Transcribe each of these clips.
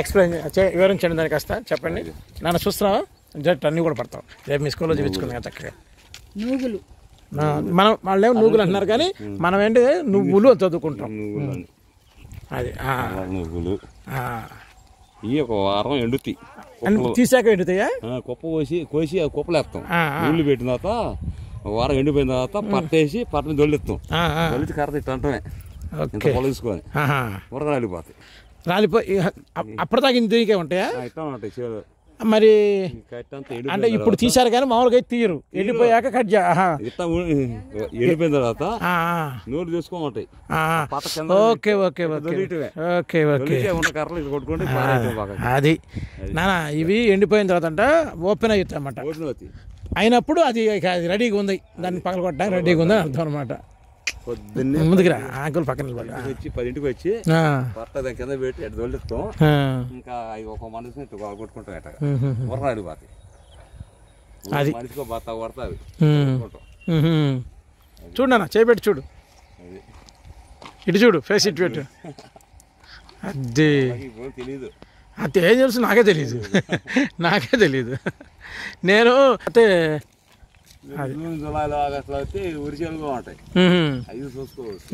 Explain వివరించండి దానికి కాస్త చెప్పండి. నన్ను చూస్తున్నావా జట్ అన్నీ కూడా పడతాం. రేపు మీ స్కూల్లో చూపించుకుంది కదా చక్కగా. నూగులు మనం వాళ్ళేమో నూగులు అంటున్నారు కానీ మనం ఏంటి నువ్వులు చదువుకుంటాం. అది నువ్వులు ఇవి ఒక వారం ఎండుతాయి. తీసాక ఎండుతాయా? కుప్ప కోసి కుప్పలేస్తాం. నీళ్లు పెట్టిన తర్వాత ఒక వారం ఎండిపోయిన తర్వాత పట్టేసి పట్టని దొల్లిస్తాం. దొల్లిచి కర్ర ఇట్లా అంటమే పొలుసుకొని ఉరక రాలిపోతాయి. రాలిపోయి అప్పటిదాకా ఇంటికే ఉంటాయా? ఇట్లా ఉంటాయి చేదు. మరి అంటే ఇప్పుడు తీసారు కానీ మామూలుగా తీయరు, ఎండిపోయాక కట్ ఇట్లా ఎండిపోయిన తర్వాత నూరు తీసుకోమంటాయి. ఓకే ఓకే ఓకే ఓకే కర్రలు ఇది కొట్టుకుంటే అది నానా ఇవి ఎండిపోయిన తర్వాత అంట ఓపెన్ అవుతాయి అన్నమాట. అయినప్పుడు అది రెడీగా ఉంది, దాన్ని పగల కొట్టడానికి రెడీగా ఉంది అర్థం అనమాట. పొద్దున్నే ముందుకురా ఆకులు పక్కన వచ్చి 10ంటికి వచ్చి పట్ట దాని కింద పెట్టి ఎటు దొల్లిస్తాం. ఇంకా ఒక మనిషిని కొట్టుకుంటాం. ఎట్ట ఉరక రాలిపోతాయి. అది మనిషికో బత్త కొడతావి. చూడు నాన్న చేపెట్టి చూడు, ఇటు చూడు, ఫేస్ ఇటు పెట్టు. అది తెలీదు, అది ఏం తెలుసు నాకే తెలీదు. నాకే తెలీదు. నేను అయితే జూన్ జూలైలో ఆగస్టులో అయితే ఉరిచేలుగా ఉంటాయి. అవి చూసుకోవచ్చు.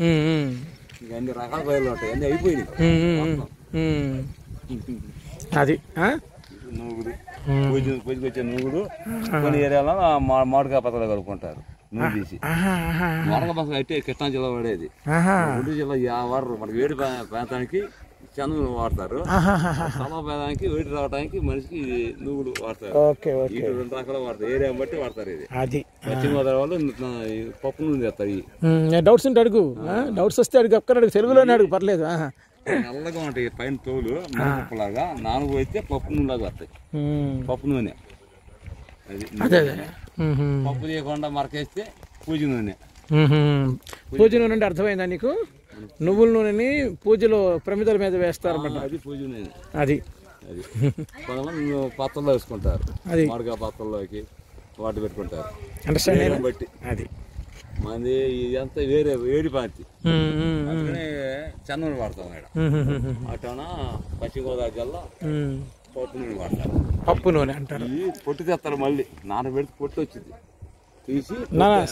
ఇంకా అన్ని రకాల పైర్లు ఉంటాయి. అన్ని అయిపోయినాయి. అది నూగులు పూజకి వచ్చే నూగులు కొన్ని ఏరియాలో మామిడికాయ పత్రాలు కలుపుకుంటారు. నూనె తీసి మామిడికాయ పత్రాలు అయితే కృష్ణా జిల్లా పడేది. గుంటూరు జిల్లా వాడరు. మనకి వేడి ప్రాంతానికి చంద్రులు వాడతారు. సమ పేదానికి వేడి రావడానికి మనిషికి నువ్వులు వాడతారు. ఇటు 2 రకాలు వాడతారు. ఏరియా బట్టి వాడతారు. ఇది అది పశ్చిమ గోదావరి వాళ్ళు పప్పు నూనె చేస్తారు. డౌట్స్ ఉంటే అడుగు, డౌట్స్ వస్తే అడుగు, ఒక్కరు అడుగు, తెలుగులోనే అడుగు, పర్లేదు. నల్లగా ఉంటాయి పైన తోలు పప్పులాగా, నానబోయితే పప్పు నూనె లాగా వస్తాయి. పప్పు నూనె అదే పప్పు చేయకుండా మరకేస్తే పూజ నూనె. పూజ నూనె అంటే అర్థమైందా నీకు? నువ్వుల నూనెని పూజలో ప్రమిదల మీద వేస్తారు. అది పూజ నూనె. అది కొంతమంది పాత్రలో వేసుకుంటారు. అది మామిడికాయ పాత్రలోకి వాటి పెట్టుకుంటారు. అండర్స్టాండ్ బట్టి అది మంది ఇదంతా వేరే వేడి పార్టీ. అందుకనే చందనం వాడతాం. అటన పశ్చిమ గోదావరి జిల్లా పప్పు నూనె వాడతారు. పప్పు నూనె అంటారు. పొట్టు తెస్తారు. మళ్ళీ నానబెడితే పొట్టు వచ్చింది తీసి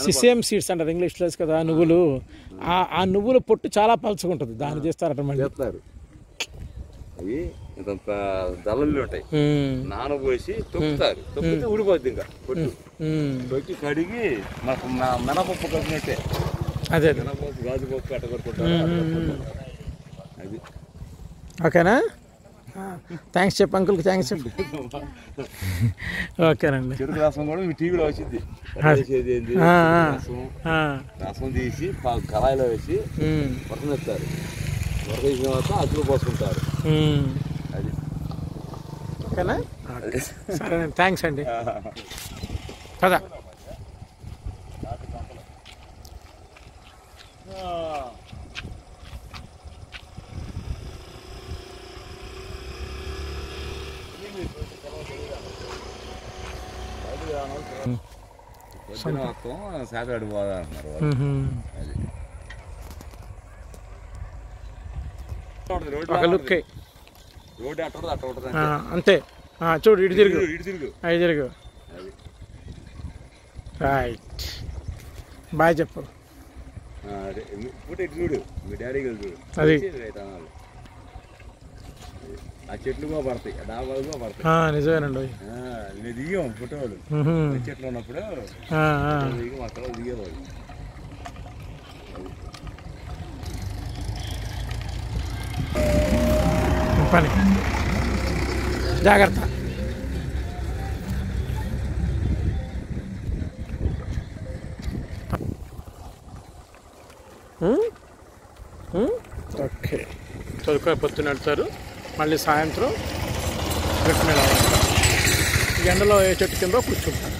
సిసేమ్ సీడ్స్ అంటారు ఇంగ్లీష్లో కదా నువ్వులు. ఆ నువ్వుల పొట్టు చాలా పలుచుకుంటుంది, దాన్ని చేస్తారట మళ్ళీ. చేస్తారు. అవి ఇంత దళలు ఉంటాయి. నానబోసి తొక్కుతారు. తొక్కితే ఊడిపోద్ది. ఇంకా పొట్టు తొక్కి కడిగి మనకు మినపప్పు కలిపినట్టే. అదే మినపప్పు గాజుపప్పు అట్ట కొట్టుకుంటారు. అది ఓకేనా? థ్యాంక్స్ చెప్పు అంకుల్కి, థ్యాంక్స్ చెప్పు. ఓకేనండి. చెరుకు రసం కూడా మీ టీవీలో వచ్చింది. రసం తీసి కళాయిలో వేసి ఉడకనిస్తారు. ఉడకేసిన తర్వాత అచ్చులు పోసుకుంటారు. అది ఓకేనా? సరేనండి, థ్యాంక్స్ అండి. కదా శాతవాడి పోదా అంటున్నారు. ఒక లుక్ రోడ్డు అట్ట ఉంటుంది అంతే. చూడు, ఇటు తిరుగు, ఇటు తిరుగు. రైట్, బాయ్ చెప్పు. చూడు మీ డాడీ చూడు. అది ఆ చెట్లు కూడా పడతాయి, డాబాలు కూడా పడతాయి. నిజమేనండి. నేను దిగాం ఫోటోలు చెట్లు ఉన్నప్పుడు దిగి అక్కడ దిగేవాళ్ళు. పని జాగ్రత్త. ఓకే, చదువుకొని పొద్దున్న నడుతారు, మళ్ళీ సాయంత్రం రిటర్న్. ఎండలో ఏ చెట్టు కింద కూర్చుంటారు.